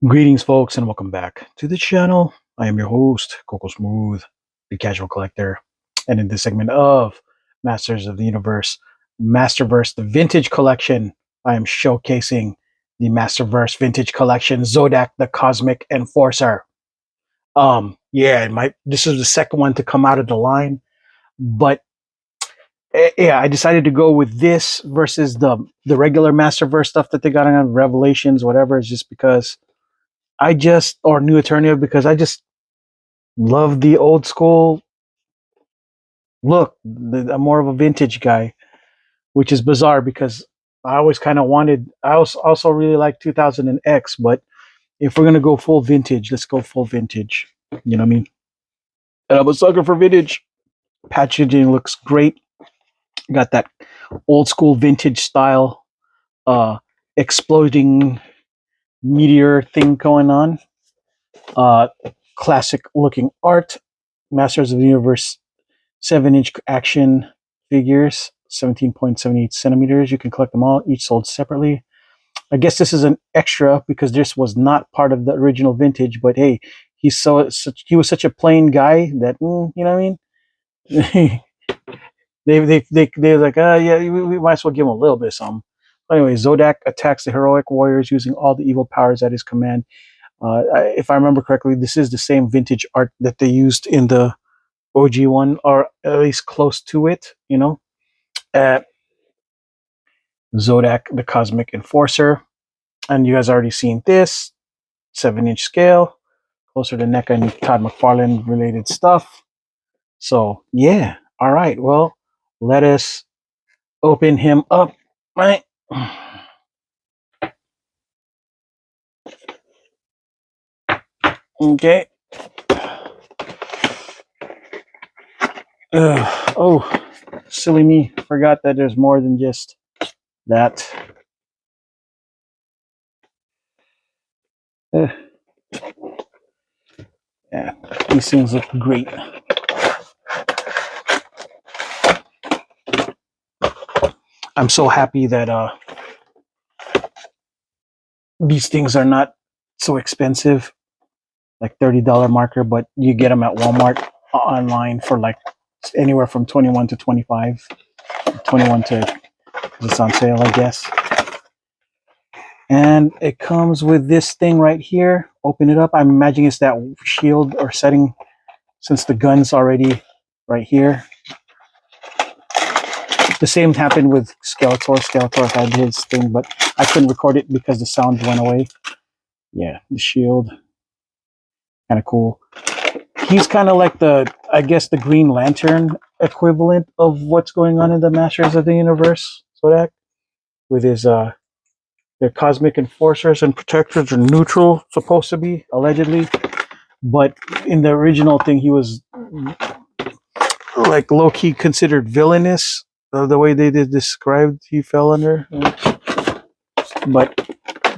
Greetings, folks, and welcome back to the channel. I am your host, Coco Smooth, the casual collector. And in this segment of Masters of the Universe, Masterverse, the vintage collection, I am showcasing the Masterverse vintage collection, Zodac, the Cosmic Enforcer. This is the second one to come out of the line, but yeah, I decided to go with this versus the regular Masterverse stuff that they got on Revelations, whatever, is just because or New Eternia, because I just love the old school look. I'm more of a vintage guy, which is bizarre because I always kind of wanted. I also really like 2000 X, but if we're gonna go full vintage, let's go full vintage. You know what I mean? And I'm a sucker for vintage. Packaging looks great. Got that old school vintage style, uh, exploding meteor thing going on. Uh, Classic looking art. Masters of the Universe 7-inch action figures, 17.78 centimeters. You can collect them all, each sold separately. I guess this is an extra because this was not part of the original vintage, but hey, he was such a plain guy that, you know what I mean? They're like, yeah, we might as well give him a little bit of something. Anyway, Zodac attacks the heroic warriors using all the evil powers at his command. If I remember correctly, this is the same vintage art that they used in the OG one, or at least close to it, you know. Uh, Zodac, the Cosmic Enforcer. And you guys already seen this 7-inch scale, closer to NECA and Todd McFarlane related stuff. So, yeah. All right. Well, let us open him up, right? Okay. Oh, silly me. Forgot that there's more than just that. Uh, yeah, these things look great. I'm so happy that these things are not so expensive, like $30 marker, but you get them at Walmart online for like anywhere from 21 to 25. 21 to just on sale, I guess. And it comes with this thing right here. Open it up. I'm imagining it's that shield or setting, since the gun's already right here. The same happened with Skeletor. Skeletor had his thing, but I couldn't record it because the sound went away. Yeah, the shield. Kind of cool. He's kind of like I guess, the Green Lantern equivalent of what's going on in the Masters of the Universe, Zodac, with his their cosmic enforcers and protectors are neutral, supposed to be, allegedly. But in the original thing, he was like low key considered villainous. The way they did described, he fell under. But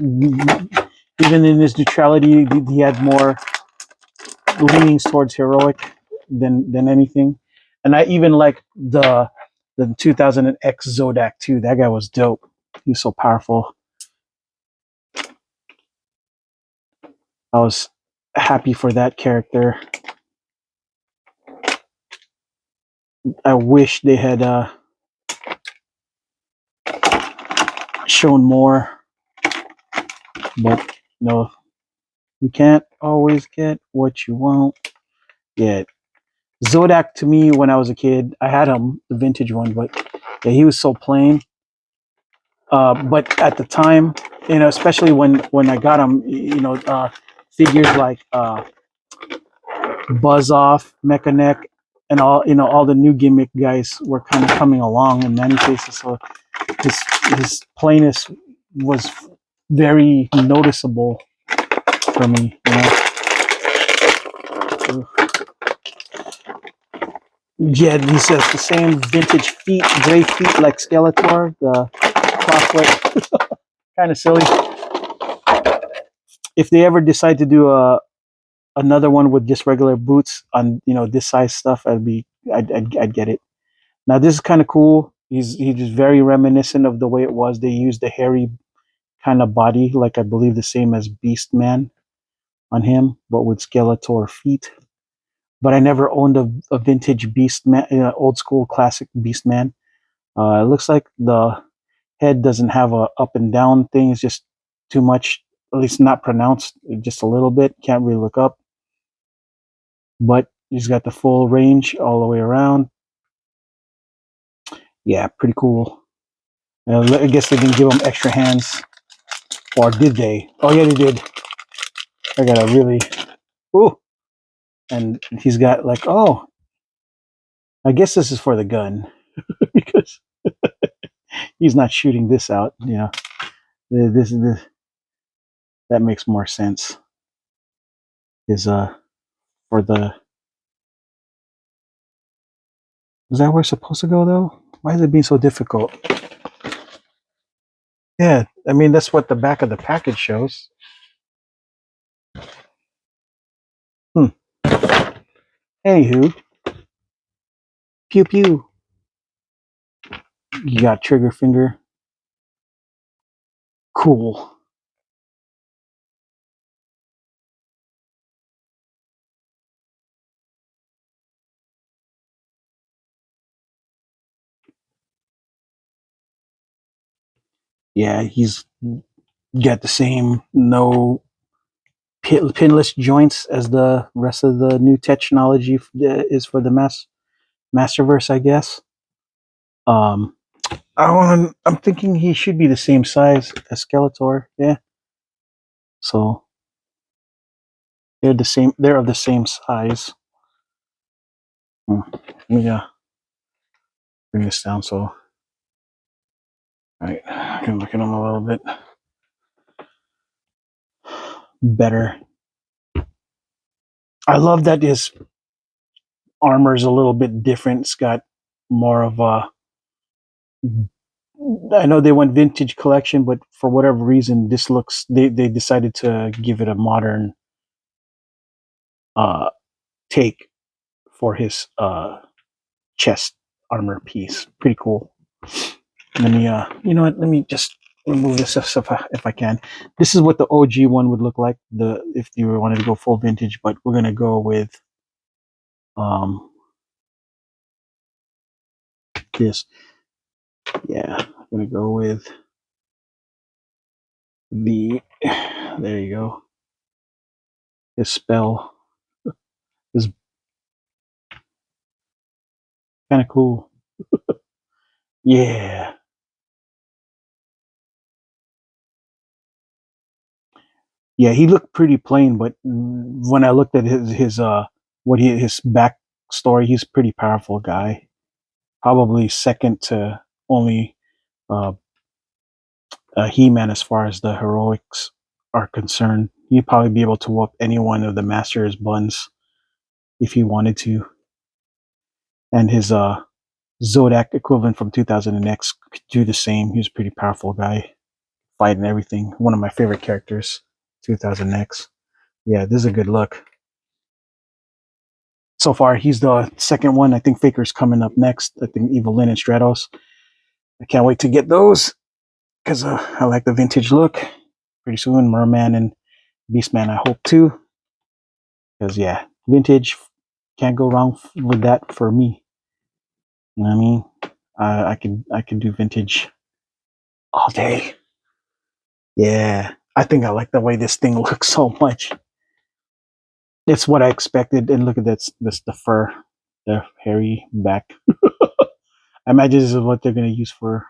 even in his neutrality, he had more leanings towards heroic than anything. And I even like the 2000 X Zodac too. That guy was dope. He was so powerful. I was happy for that character. I wish they had shown more, but no, you can't always get what you want. Yeah, Zodac, to me, when I was a kid, I had him, the vintage one, but yeah, he was so plain. But at the time, especially when I got him, figures like Buzz Off, Mechaneck, and all the new gimmick guys were kind of coming along in many cases. So his his plainness was very noticeable for me. Yeah, he says the same vintage feet, gray feet like Skeletor, the crossfoot. Kind of silly. If they ever decide to do another one with just regular boots on this size stuff, I'd get it. Now this is kind of cool. He's just very reminiscent of the way it was. They used the hairy kind of body, like I believe the same as Beast Man on him, but with Skeletor feet. But I never owned a vintage Beast Man, old school classic Beast Man. It looks like the head doesn't have a up and down thing. It's just too much, at least not pronounced, just a little bit. Can't really look up. But he's got the full range all the way around. Yeah, pretty cool. I guess they didn't give him extra hands, or did they? Oh yeah, they did. I got a really, ooh, and he's got like, oh, I guess this is for the gun because he's not shooting this out. You know, this that makes more sense. Is for the, is that where it's supposed to go though? Why is it being so difficult? Yeah, I mean that's what the back of the package shows. Hmm. Anywho, pew pew. You got trigger finger. Cool. Yeah, he's got the same no pinless joints as the rest of the new technology is for the Masterverse, I guess. Um, I'm thinking he should be the same size as Skeletor. Yeah, so they're the same. They're of the same size. Let me bring this down so, all right, I can look at them a little bit better. I love that his armor is a little bit different. It's got more of a, I know they went vintage collection, but for whatever reason, this looks, they decided to give it a modern uh, take for his chest armor piece. Pretty cool. Let me, you know what? Let me just remove this if I can. This is what the OG one would look like. The if you wanted to go full vintage, but we're gonna go with um this. Yeah, I'm gonna go with the. There you go. His spell is kind of cool. Yeah, yeah. He looked pretty plain, but when I looked at his what his back story, he's a pretty powerful guy. Probably second to only uh, He-Man as far as the heroics are concerned. He'd probably be able to whoop any one of the Master's buns if he wanted to. And his Zodac equivalent from 2000X could do the same. He was a pretty powerful guy, fighting everything. One of my favorite characters, 2000X. Yeah, this is a good look. So far, he's the second one. I think Faker's coming up next. I think Evelyn and Stratos. I can't wait to get those because I like the vintage look. Pretty soon, Merman and Beastman, I hope too. Because yeah, vintage, can't go wrong with that for me. You know what I mean? I could do vintage all day. Yeah, I think I like the way this thing looks so much. It's what I expected. And look at this the fur, the hairy back. I imagine this is what they're gonna use for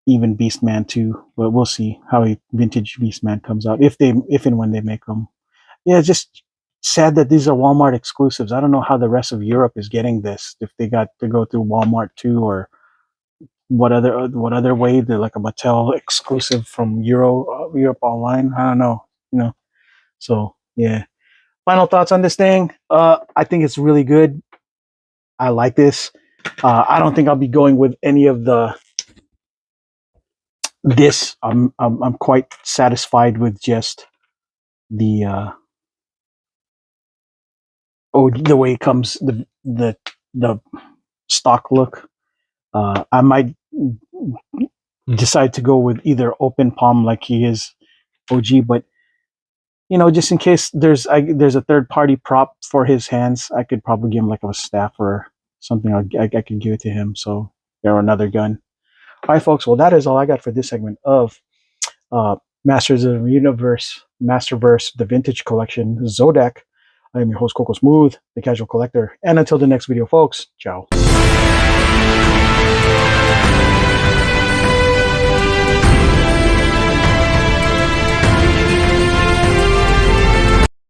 even Beastman too. But we'll see how a vintage Beastman comes out if and when they make them. Yeah, it's just sad that these are Walmart exclusives. I don't know how the rest of Europe is getting this. If they got to go through Walmart too, or what other way? They're like a Mattel exclusive from Europe online. I don't know. You know. So yeah. Final thoughts on this thing. I think it's really good. I like this. I don't think I'll be going with any of the this. I'm quite satisfied with just the the way it comes, the stock look. I might decide to go with either open palm like he is OG, but just in case there's a third party prop for his hands, I could probably give him like a staff or something. I could give it to him. So or another gun. All right, folks. Well, that is all I got for this segment of Masters of the Universe, Masterverse, the Vintage Collection, Zodac. I am your host, Coco Smooth, the Casual Collector. And until the next video, folks, ciao.